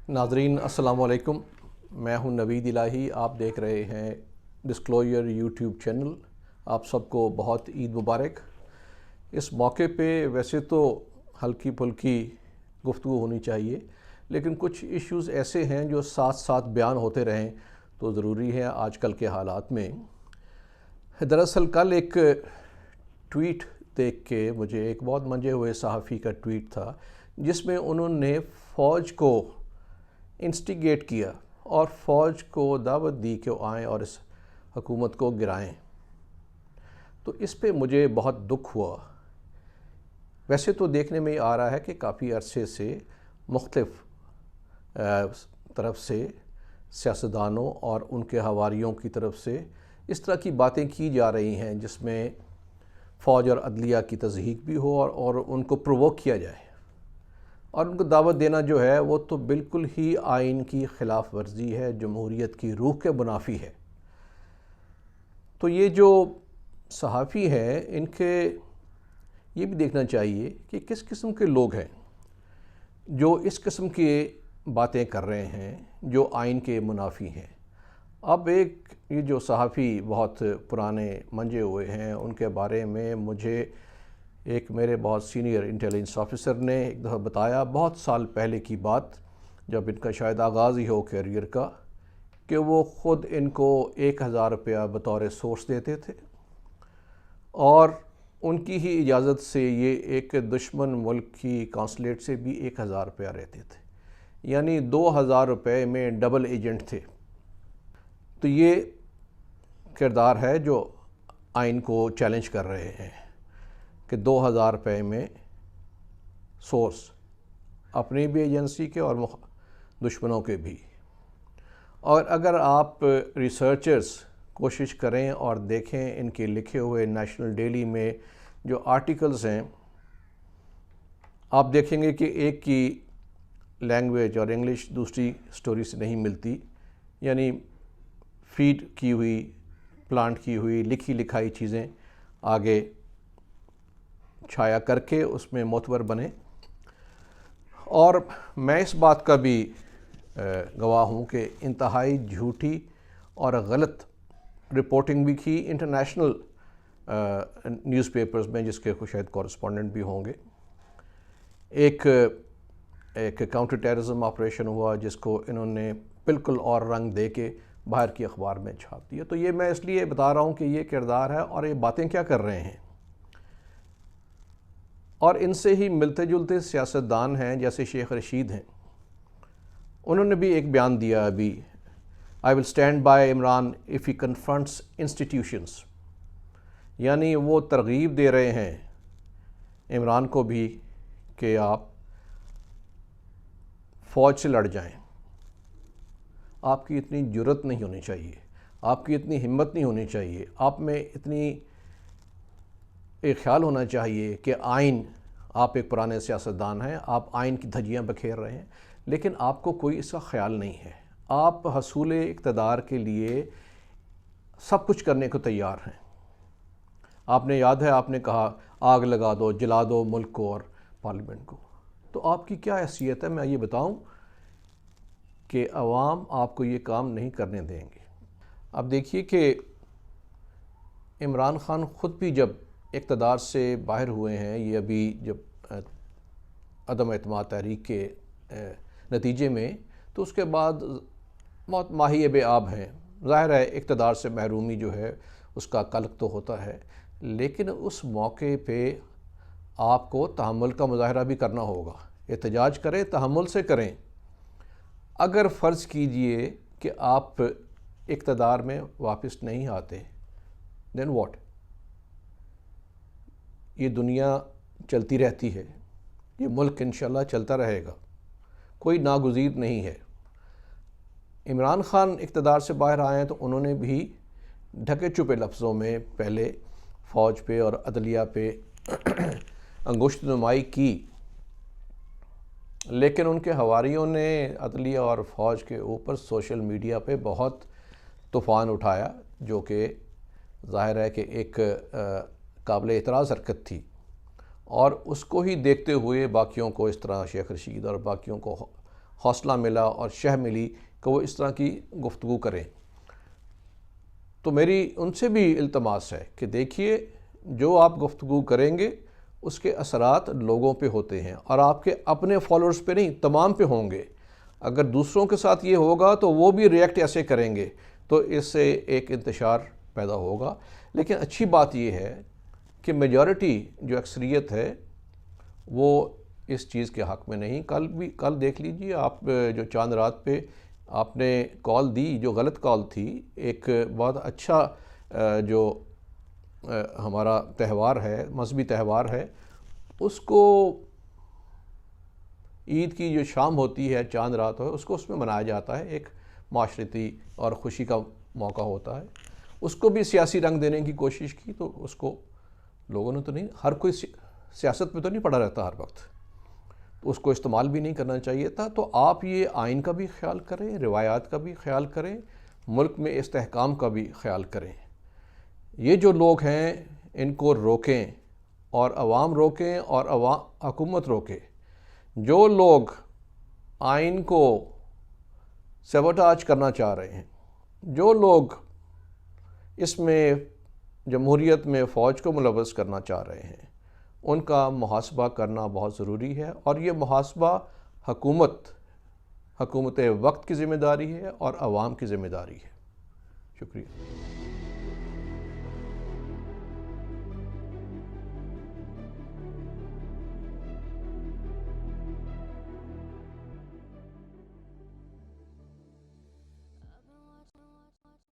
ناظرین السلام علیکم، میں ہوں نوید الہی۔ آپ دیکھ رہے ہیں ڈسکلوجر یوٹیوب چینل۔ آپ سب کو بہت عید مبارک۔ اس موقع پہ ویسے تو ہلکی پھلکی گفتگو ہونی چاہیے، لیکن کچھ ایشوز ایسے ہیں جو ساتھ ساتھ بیان ہوتے رہیں تو ضروری ہے آج کل کے حالات میں۔ دراصل کل ایک ٹویٹ دیکھ کے مجھے ایک بہت منجے ہوئے صحافی کا ٹویٹ تھا، جس میں انہوں نے فوج کو انسٹیگیٹ کیا اور فوج کو دعوت دی کہ وہ آئیں اور اس حکومت کو گرائیں۔ تو اس پہ مجھے بہت دکھ ہوا۔ ویسے تو دیکھنے میں آ رہا ہے کہ کافی عرصے سے مختلف طرف سے سیاستدانوں اور ان کے حواریوں کی طرف سے اس طرح کی باتیں کی جا رہی ہیں جس میں فوج اور عدلیہ کی تضحیک بھی ہو اور ان کو پرووک کیا جائے، اور ان کو دعوت دینا جو ہے وہ تو بالکل ہی آئین کی خلاف ورزی ہے، جمہوریت کی روح کے منافی ہے۔ تو یہ جو صحافی ہیں ان کے یہ بھی دیکھنا چاہیے کہ کس قسم کے لوگ ہیں جو اس قسم کی باتیں کر رہے ہیں جو آئین کے منافی ہیں۔ اب یہ جو صحافی بہت پرانے منجے ہوئے ہیں، ان کے بارے میں مجھے ایک میرے بہت سینئر انٹیلیجنس آفیسر نے ایک دفعہ بتایا، بہت سال پہلے کی بات، جب ان کا شاید آغاز ہی ہو کیریئر کا، کہ وہ خود ان کو 1000 روپیہ بطور سورس دیتے تھے اور ان کی ہی اجازت سے یہ ایک دشمن ملک کی قونصلیٹ سے بھی 1000 روپیہ رہتے تھے، یعنی 2000 روپے میں ڈبل ایجنٹ تھے۔ تو یہ کردار ہے جو آئین کو چیلنج کر رہے ہیں کہ 2000 روپے میں سورس، اپنی بھی ایجنسی کے اور دشمنوں کے بھی۔ اور اگر آپ ریسرچرز کوشش کریں اور دیکھیں ان کے لکھے ہوئے نیشنل ڈیلی میں جو آرٹیکلز ہیں، آپ دیکھیں گے کہ ایک کی لینگویج اور انگلش دوسری سٹوری سے نہیں ملتی، یعنی فیڈ کی ہوئی، پلانٹ کی ہوئی، لکھی لکھائی چیزیں آگے چھایا کر کے اس میں معتبر بنے۔ اور میں اس بات کا بھی گواہ ہوں کہ انتہائی جھوٹی اور غلط رپورٹنگ بھی کی انٹرنیشنل نیوز پیپرز میں، جس کے شاید کورسپونڈنٹ بھی ہوں گے۔ ایک کاؤنٹر ٹیررزم آپریشن ہوا جس کو انہوں نے بالکل اور رنگ دے کے باہر کی اخبار میں چھاپ دیا۔ تو یہ میں اس لیے بتا رہا ہوں کہ یہ کردار ہے اور یہ باتیں کیا کر رہے ہیں۔ اور ان سے ہی ملتے جلتے سیاستدان ہیں جیسے شیخ رشید ہیں، انہوں نے بھی ایک بیان دیا ابھی، I will stand by Imran if he confronts institutions، یعنی وہ ترغیب دے رہے ہیں عمران کو بھی کہ آپ فوج سے لڑ جائیں۔ آپ کی اتنی جرت نہیں ہونی چاہیے، آپ کی اتنی ہمت نہیں ہونی چاہیے، آپ میں اتنی ایک خیال ہونا چاہیے کہ آئین، آپ ایک پرانے سیاستدان ہیں، آپ آئین کی دھجیاں بکھیر رہے ہیں، لیکن آپ کو کوئی اس کا خیال نہیں ہے۔ آپ حصول اقتدار کے لیے سب کچھ کرنے کو تیار ہیں۔ آپ نے یاد ہے آپ نے کہا آگ لگا دو، جلا دو ملک کو اور پارلیمنٹ کو۔ تو آپ کی کیا حیثیت ہے میں یہ بتاؤں کہ عوام آپ کو یہ کام نہیں کرنے دیں گے۔ اب دیکھیے کہ عمران خان خود بھی جب اقتدار سے باہر ہوئے ہیں، یہ ابھی جب عدم اعتماد تحریک کے نتیجے میں، تو اس کے بعد بہت ماہی بے آب ہیں۔ ظاہر ہے اقتدار سے محرومی جو ہے اس کا قلق تو ہوتا ہے، لیکن اس موقع پہ آپ کو تحمل کا مظاہرہ بھی کرنا ہوگا۔ احتجاج کریں، تحمل سے کریں۔ اگر فرض کیجئے کہ آپ اقتدار میں واپس نہیں آتے، then what؟ یہ دنیا چلتی رہتی ہے، یہ ملک انشاءاللہ چلتا رہے گا، کوئی ناگزیر نہیں ہے۔ عمران خان اقتدار سے باہر آئے ہیں تو انہوں نے بھی ڈھکے چھپے لفظوں میں پہلے فوج پہ اور عدلیہ پہ انگشت نمائی کی، لیکن ان کے حواریوں نے عدلیہ اور فوج کے اوپر سوشل میڈیا پہ بہت طوفان اٹھایا، جو کہ ظاہر ہے کہ ایک قابل اعتراض حرکت تھی، اور اس کو ہی دیکھتے ہوئے باقیوں کو اس طرح شیخ رشید اور باقیوں کو حوصلہ ملا اور شہ ملی کہ وہ اس طرح کی گفتگو کریں۔ تو میری ان سے بھی التماس ہے کہ دیکھیے جو آپ گفتگو کریں گے اس کے اثرات لوگوں پہ ہوتے ہیں، اور آپ کے اپنے فالوورز پہ نہیں، تمام پہ ہوں گے۔ اگر دوسروں کے ساتھ یہ ہوگا تو وہ بھی ریئیکٹ ایسے کریں گے، تو اس سے ایک انتشار پیدا ہوگا۔ لیکن اچھی بات یہ ہے کہ میجورٹی جو اکثریت ہے وہ اس چیز کے حق میں نہیں۔ کل دیکھ لیجئے آپ، جو چاند رات پہ آپ نے کال دی جو غلط کال تھی، ایک بہت اچھا جو ہمارا تہوار ہے، مذہبی تہوار ہے، اس کو عید کی جو شام ہوتی ہے، چاند رات ہو، اس کو اس میں منایا جاتا ہے، ایک معاشرتی اور خوشی کا موقع ہوتا ہے۔ اس کو بھی سیاسی رنگ دینے کی کوشش کی، تو اس کو لوگوں نے تو نہیں، ہر کوئی سیاست میں تو نہیں پڑا رہتا ہر وقت، تو اس کو استعمال بھی نہیں کرنا چاہیے تھا۔ تو آپ یہ آئین کا بھی خیال کریں، روایات کا بھی خیال کریں، ملک میں استحکام کا بھی خیال کریں۔ یہ جو لوگ ہیں ان کو روکیں، اور عوام روکیں، اور حکومت روکے۔ جو لوگ آئین کو سیبوٹاج کرنا چاہ رہے ہیں، جو لوگ اس میں جمہوریت میں فوج کو ملوث کرنا چاہ رہے ہیں، ان کا محاسبہ کرنا بہت ضروری ہے، اور یہ محاسبہ حکومت وقت کی ذمہ داری ہے اور عوام کی ذمہ داری ہے۔ شکریہ۔